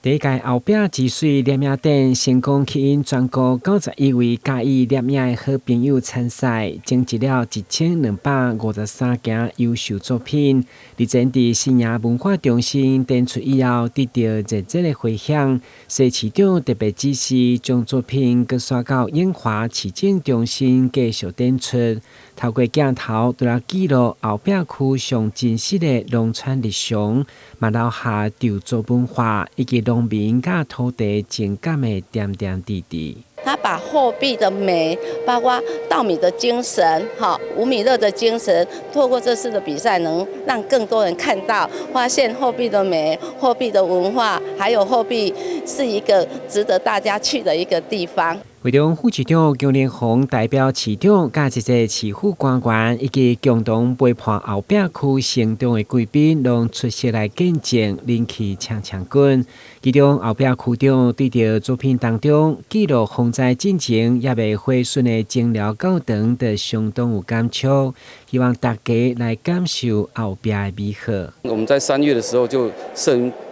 第一屆後壁之水攝影展成功吸引全國91位喜意攝影的好朋友參賽，徵集了1253件優秀作品。日前在新營文化中心展出以後，得到熱烈的回響。市市長特別指示，將作品擱刷到永華市政中心繼續展出。透過鏡頭，除了記錄後壁區上真實的農村日常，嘛留下稻作文化以及農民甲土地情感的點點滴滴。他把後壁的美，包括稻米的精神，吳米樂的精神，透過這次的比賽，能讓更多人看到，發現後壁的美、後壁的文化，還有後壁是一個值得大家去的一個地方。會中副市長姜連宏代表市長、甲一些市府官員以及共同陪伴後壁區成長的貴賓，攏出席來見證，人氣搶滾。其中後壁區長對着作品當中記錄風災進程也未回順的情療教堂，就相當有感觸，希望大家來感受後壁的美好。我們在3月的時候就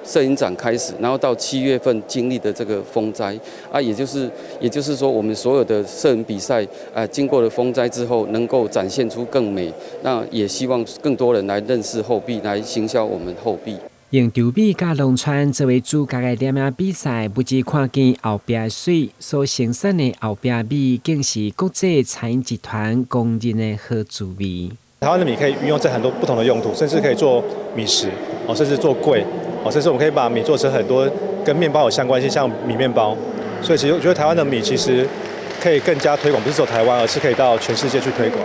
攝影展開始，然後到7月份經歷的這個風災啊，也就是說，我們所有的攝影比賽經過了風災之後，能夠展現出更美。那也希望更多人來認識後壁，來行銷我們後壁。用稻米甲農村作為主角的攝影比賽，不只看見後壁的水，所生產的後壁米，更是國際餐飲集團公認的好滋味。台灣的米可以運用在很多不同的用途，甚至可以做米食，甚至做粿，甚至我們可以把米做成很多跟麵包有相關性，像米麵包。所以其實我覺得台灣的米其實可以更加推廣，不是走台灣，而是可以到全世界去推廣。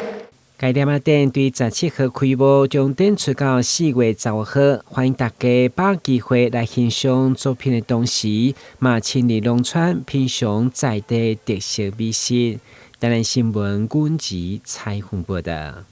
該攝影展對17號開幕，將展出到4月15號，歡迎大家把握機會來欣賞作品的同時，嘛親臨農村品嘗在地特色美食。台南新聞阮吉採訪報道。